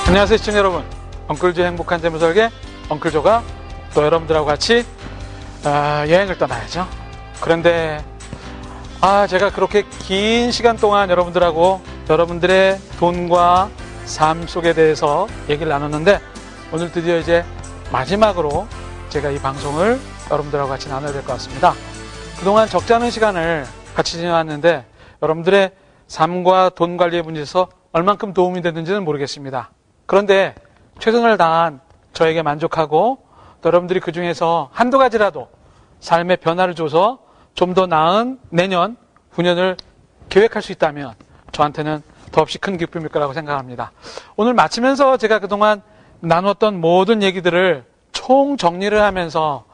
안녕하세요 시청자 여러분, 엉클조의 행복한 재무설계 엉클조가 또 여러분들하고 같이 여행을 떠나야죠. 그런데 제가 그렇게 긴 시간 동안 여러분들하고 여러분들의 돈과 삶 속에 대해서 얘기를 나눴는데, 오늘 드디어 이제 마지막으로 제가 이 방송을 여러분들하고 같이 나눠야 될 것 같습니다. 그동안 적지 않은 시간을 같이 지내왔는데 여러분들의 삶과 돈 관리의 문제에서 얼만큼 도움이 됐는지는 모르겠습니다. 그런데 최선을 다한 저에게 만족하고 또 여러분들이 그 중에서 한두 가지라도 삶의 변화를 줘서 좀 더 나은 내년, 후년을 계획할 수 있다면 저한테는 더없이 큰 기쁨일 거라고 생각합니다. 오늘 마치면서 제가 그동안 나눴던 모든 얘기들을 총 정리를 하면서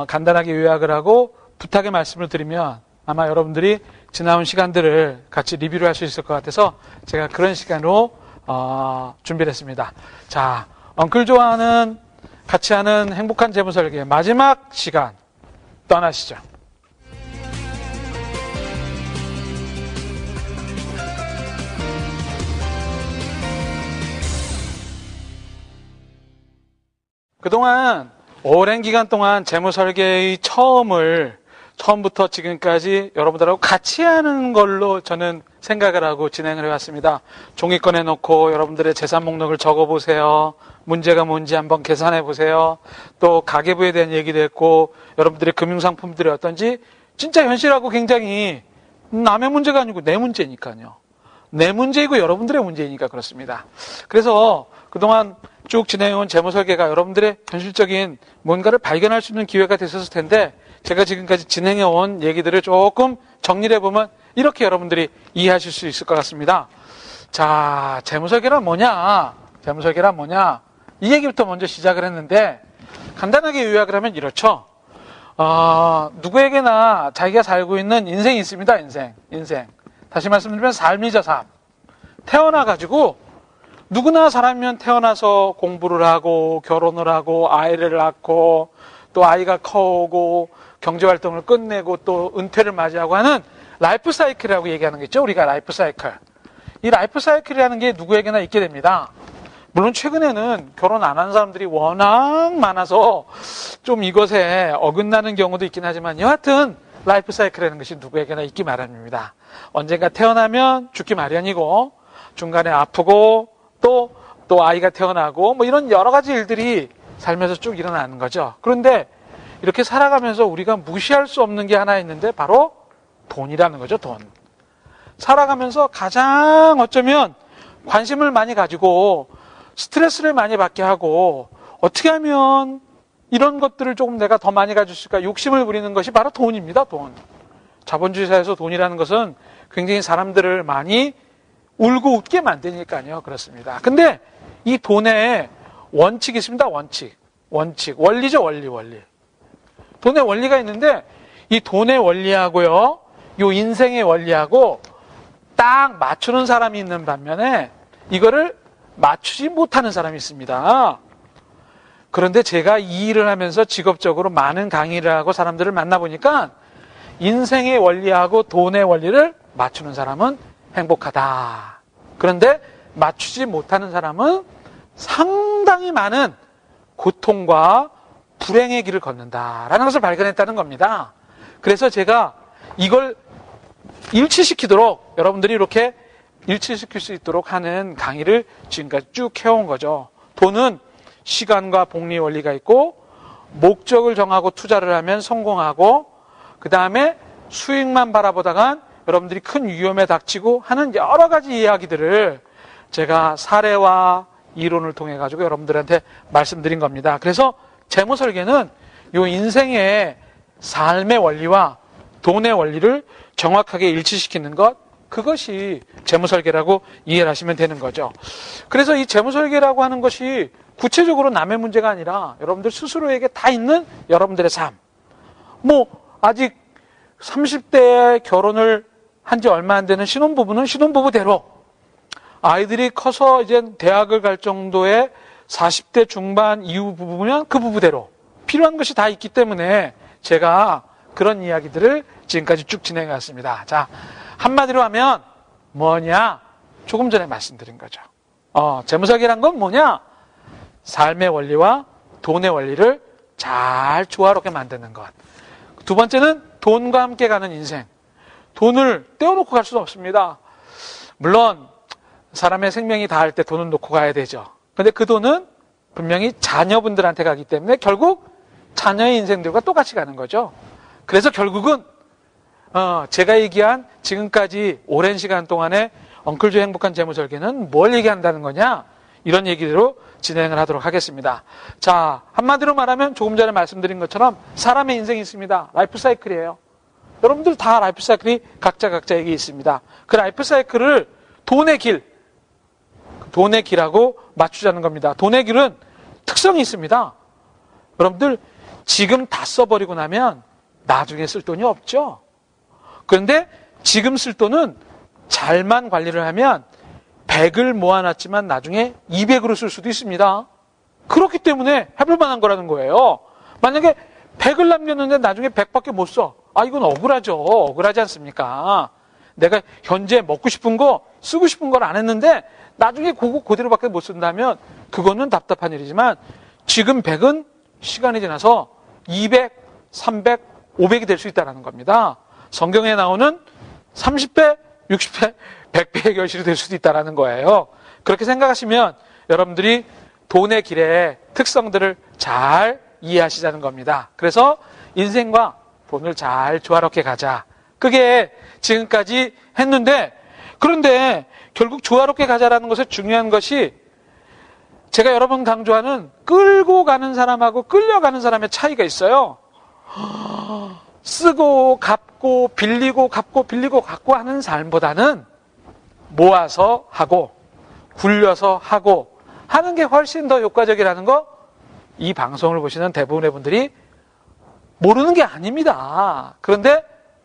간단하게 요약을 하고 부탁의 말씀을 드리면 아마 여러분들이 지나온 시간들을 같이 리뷰를 할 수 있을 것 같아서 제가 그런 시간으로 준비를 했습니다. 자, 엉클조와는 같이 하는 행복한 재무설계 마지막 시간 떠나시죠. 그동안 오랜 기간 동안 재무설계의 처음부터 지금까지 여러분들하고 같이 하는 걸로 저는 생각을 하고 진행을 해왔습니다. 종이 꺼내놓고 여러분들의 재산 목록을 적어보세요. 문제가 뭔지 한번 계산해보세요. 또 가계부에 대한 얘기도 했고, 여러분들의 금융상품들이 어떤지 진짜 현실하고 굉장히 남의 문제가 아니고 내 문제니까요. 내 문제이고 여러분들의 문제이니까 그렇습니다. 그래서 그동안 쭉 진행해온 재무설계가 여러분들의 현실적인 뭔가를 발견할 수 있는 기회가 됐었을 텐데, 제가 지금까지 진행해온 얘기들을 조금 정리를 해보면 이렇게 여러분들이 이해하실 수 있을 것 같습니다. 자, 재무설계란 뭐냐? 이 얘기부터 먼저 시작을 했는데, 간단하게 요약을 하면 이렇죠. 누구에게나 자기가 살고 있는 인생이 있습니다. 인생. 다시 말씀드리면 삶이죠, 삶. 태어나가지고 누구나 사람이면 태어나서 공부를 하고 결혼을 하고 아이를 낳고 또 아이가 커오고 경제활동을 끝내고 또 은퇴를 맞이하고 하는 라이프 사이클이라고 얘기하는 게 있죠. 우리가 라이프 사이클. 이 라이프 사이클이라는 게 누구에게나 있게 됩니다. 물론 최근에는 결혼 안 한 사람들이 워낙 많아서 좀 이것에 어긋나는 경우도 있긴 하지만, 여하튼 라이프 사이클이라는 것이 누구에게나 있기 마련입니다. 언젠가 태어나면 죽기 마련이고, 중간에 아프고 또 아이가 태어나고 뭐 이런 여러 가지 일들이 살면서 쭉 일어나는 거죠. 그런데 이렇게 살아가면서 우리가 무시할 수 없는 게 하나 있는데 바로 돈이라는 거죠. 돈. 살아가면서 가장 어쩌면 관심을 많이 가지고 스트레스를 많이 받게 하고, 어떻게 하면 이런 것들을 조금 내가 더 많이 가질 수 있을까 욕심을 부리는 것이 바로 돈입니다. 돈. 자본주의 사회에서 돈이라는 것은 굉장히 사람들을 많이 울고 웃게 만드니까요. 그렇습니다. 근데 이 돈에 원칙이 있습니다. 원칙. 원리죠. 원리. 돈의 원리가 있는데, 이 돈의 원리하고요, 요 인생의 원리하고 딱 맞추는 사람이 있는 반면에 이거를 맞추지 못하는 사람이 있습니다. 그런데 제가 이 일을 하면서 직업적으로 많은 강의를 하고 사람들을 만나보니까 인생의 원리하고 돈의 원리를 맞추는 사람은 행복하다. 그런데 맞추지 못하는 사람은 상당히 많은 고통과 불행의 길을 걷는다라는 것을 발견했다는 겁니다. 그래서 제가 이걸 일치시키도록, 여러분들이 이렇게 일치시킬 수 있도록 하는 강의를 지금까지 쭉 해온 거죠. 돈은 시간과 복리 원리가 있고, 목적을 정하고 투자를 하면 성공하고, 그 다음에 수익만 바라보다간 여러분들이 큰 위험에 닥치고 하는 여러 가지 이야기들을 제가 사례와 이론을 통해 가지고 여러분들한테 말씀드린 겁니다. 그래서 재무설계는 이 인생의 삶의 원리와 돈의 원리를 정확하게 일치시키는 것, 그것이 재무설계라고 이해를 하시면 되는 거죠. 그래서 이 재무설계라고 하는 것이 구체적으로 남의 문제가 아니라 여러분들 스스로에게 다 있는 여러분들의 삶. 아직 30대에 결혼을 한 지 얼마 안 되는 신혼부부는 신혼부부대로, 아이들이 커서 이제 대학을 갈 정도의 40대 중반 이후 부부면 그 부부대로 필요한 것이 다 있기 때문에 제가 그런 이야기들을 지금까지 쭉 진행해 왔습니다. 자, 한마디로 하면 뭐냐? 조금 전에 말씀드린 거죠. 재무설계란 건 뭐냐? 삶의 원리와 돈의 원리를 잘 조화롭게 만드는 것. 두 번째는 돈과 함께 가는 인생. 돈을 떼어놓고 갈 수는 없습니다. 물론 사람의 생명이 닿을 때 돈은 놓고 가야 되죠. 근데 그 돈은 분명히 자녀분들한테 가기 때문에 결국 자녀의 인생들과 똑같이 가는 거죠. 그래서 결국은 제가 얘기한 지금까지 오랜 시간 동안에 엉클조의 행복한 재무설계는 뭘 얘기한다는 거냐? 이런 얘기로 진행을 하도록 하겠습니다. 자, 한마디로 말하면 조금 전에 말씀드린 것처럼 사람의 인생이 있습니다. 라이프 사이클이에요. 여러분들 다 라이프 사이클이 각자에게 있습니다. 그 라이프 사이클을 돈의 길하고 맞추자는 겁니다. 돈의 길은 특성이 있습니다. 여러분들 지금 다 써버리고 나면 나중에 쓸 돈이 없죠. 그런데 지금 쓸 돈은 잘만 관리를 하면 100을 모아놨지만 나중에 200으로 쓸 수도 있습니다. 그렇기 때문에 해볼 만한 거라는 거예요. 만약에 100을 남겼는데 나중에 100밖에 못 써. 이건 억울하죠. 억울하지 않습니까? 내가 현재 먹고 싶은 거, 쓰고 싶은 걸 안 했는데 나중에 그대로밖에 못 쓴다면 그거는 답답한 일이지만 지금 100은 시간이 지나서 200, 300, 500이 될 수 있다는 겁니다. 성경에 나오는 30배, 60배, 100배의 결실이 될 수도 있다는 거예요. 그렇게 생각하시면 여러분들이 돈의 길의 특성들을 잘 이해하시자는 겁니다. 그래서 인생과 돈을 잘 조화롭게 가자. 그게 지금까지 했는데, 그런데 결국 조화롭게 가자라는 것에 중요한 것이 제가 여러 번 강조하는 끌고 가는 사람하고 끌려가는 사람의 차이가 있어요. 쓰고 갚고 빌리고 갚고 빌리고 갚고 하는 삶보다는 모아서 하고 굴려서 하고 하는 게 훨씬 더 효과적이라는 거, 이 방송을 보시는 대부분의 분들이 모르는 게 아닙니다. 그런데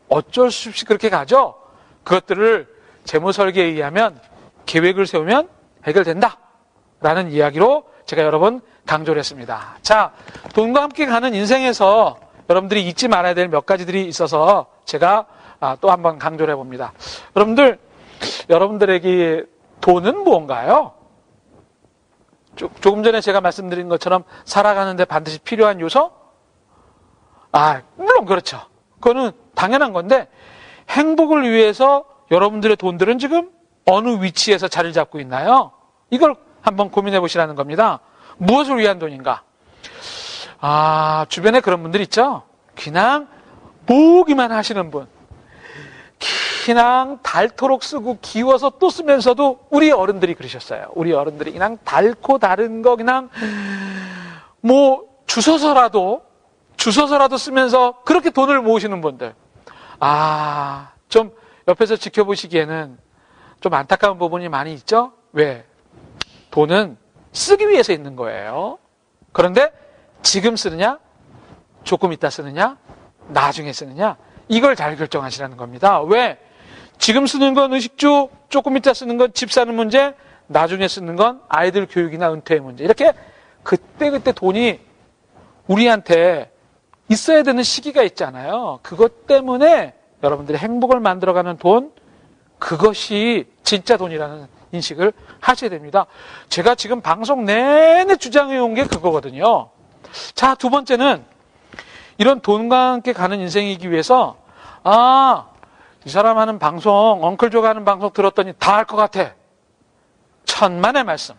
어쩔 수 없이 그렇게 가죠. 그것들을 재무설계에 의하면 계획을 세우면 해결된다 라는 이야기로 제가 여러 번 강조를 했습니다. 자, 돈과 함께 가는 인생에서 여러분들이 잊지 말아야 될 몇 가지들이 있어서 제가 또 한번 강조를 해봅니다. 여러분들에게 돈은 무언가요? 조금 전에 제가 말씀드린 것처럼 살아가는데 반드시 필요한 요소? 물론 그렇죠. 그거는 당연한 건데, 행복을 위해서 여러분들의 돈들은 지금 어느 위치에서 자리를 잡고 있나요? 이걸 한번 고민해 보시라는 겁니다. 무엇을 위한 돈인가? 주변에 그런 분들 있죠? 그냥 모으기만 하시는 분. 그냥 닳도록 쓰고 기워서 또 쓰면서도 우리 어른들이 그러셨어요. 우리 어른들이 그냥 닳고 다른 거 그냥 주워서라도 쓰면서 그렇게 돈을 모으시는 분들. 좀 옆에서 지켜보시기에는 좀 안타까운 부분이 많이 있죠? 왜? 돈은 쓰기 위해서 있는 거예요. 그런데 지금 쓰느냐? 조금 이따 쓰느냐? 나중에 쓰느냐? 이걸 잘 결정하시라는 겁니다. 왜? 지금 쓰는 건 의식주, 조금 이따 쓰는 건 집 사는 문제, 나중에 쓰는 건 아이들 교육이나 은퇴의 문제. 이렇게 그때그때 돈이 우리한테 있어야 되는 시기가 있잖아요. 그것 때문에 여러분들이 행복을 만들어가는 돈, 그것이 진짜 돈이라는 인식을 하셔야 됩니다. 제가 지금 방송 내내 주장해 온 게 그거거든요. 자, 두 번째는 이런 돈과 함께 가는 인생이기 위해서 이 사람 하는 방송, 엉클조가 하는 방송 들었더니 다 할 것 같아. 천만의 말씀.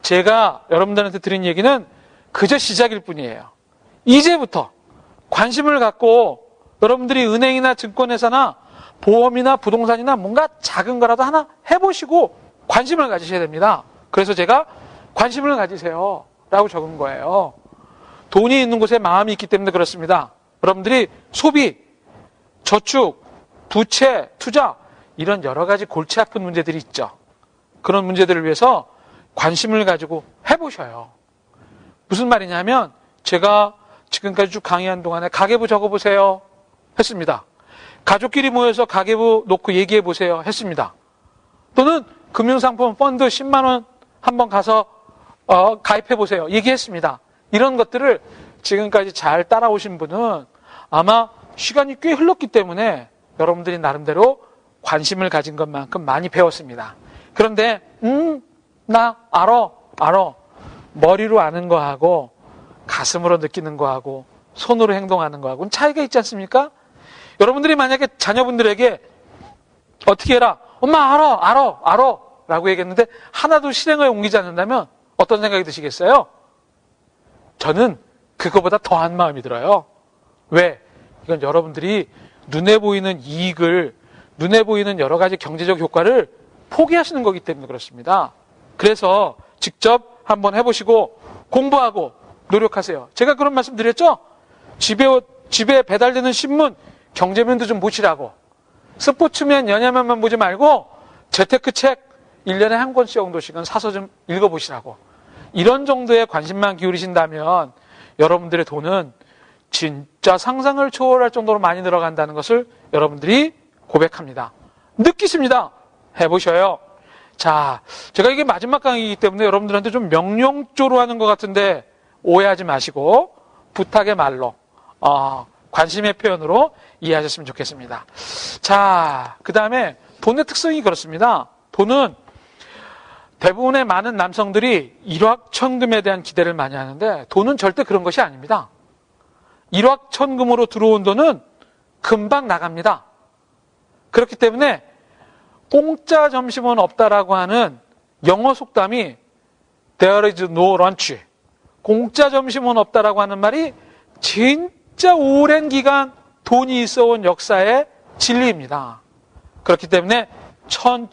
제가 여러분들한테 드린 얘기는 그저 시작일 뿐이에요. 이제부터 관심을 갖고 여러분들이 은행이나 증권회사나 보험이나 부동산이나 뭔가 작은 거라도 하나 해보시고 관심을 가지셔야 됩니다. 그래서 제가 관심을 가지세요 라고 적은 거예요. 돈이 있는 곳에 마음이 있기 때문에 그렇습니다. 여러분들이 소비, 저축, 부채, 투자, 이런 여러 가지 골치 아픈 문제들이 있죠. 그런 문제들을 위해서 관심을 가지고 해보셔요. 무슨 말이냐면 제가 지금까지 쭉 강의한 동안에 가계부 적어보세요 했습니다. 가족끼리 모여서 가계부 놓고 얘기해보세요 했습니다. 또는 금융상품 펀드 10만 원 한번 가서 가입해보세요 얘기했습니다. 이런 것들을 지금까지 잘 따라오신 분은 아마 시간이 꽤 흘렀기 때문에 여러분들이 나름대로 관심을 가진 것만큼 많이 배웠습니다. 그런데 나 알아. 머리로 아는 거하고 가슴으로 느끼는 거하고 손으로 행동하는 거하고는 차이가 있지 않습니까? 여러분들이 만약에 자녀분들에게 어떻게 해라. 엄마 알아. 라고 얘기했는데 하나도 실행에 옮기지 않는다면 어떤 생각이 드시겠어요? 저는 그거보다 더한 마음이 들어요. 왜? 이건 여러분들이 눈에 보이는 이익을, 눈에 보이는 여러 가지 경제적 효과를 포기하시는 거기 때문에 그렇습니다. 그래서 직접 한번 해보시고 공부하고 노력하세요. 제가 그런 말씀 드렸죠? 집에 배달되는 신문, 경제면도 좀 보시라고. 스포츠면, 연예면만 보지 말고 재테크 책 1년에 한 권씩 정도씩은 사서 좀 읽어보시라고. 이런 정도의 관심만 기울이신다면 여러분들의 돈은 진짜 상상을 초월할 정도로 많이 늘어간다는 것을 여러분들이 고백합니다. 느끼십니다. 해보셔요. 자, 제가 이게 마지막 강의이기 때문에 여러분들한테 좀 명령조로 하는 것 같은데 오해하지 마시고 부탁의 말로 관심의 표현으로 이해하셨으면 좋겠습니다. 자, 그 다음에 돈의 특성이 그렇습니다. 돈은 대부분의 많은 남성들이 일확천금에 대한 기대를 많이 하는데 돈은 절대 그런 것이 아닙니다. 일확천금으로 들어온 돈은 금방 나갑니다. 그렇기 때문에 공짜 점심은 없다라고 하는 영어 속담이 There is no lunch. 공짜 점심은 없다라고 하는 말이 진짜 오랜 기간 돈이 있어온 역사의 진리입니다. 그렇기 때문에 천천히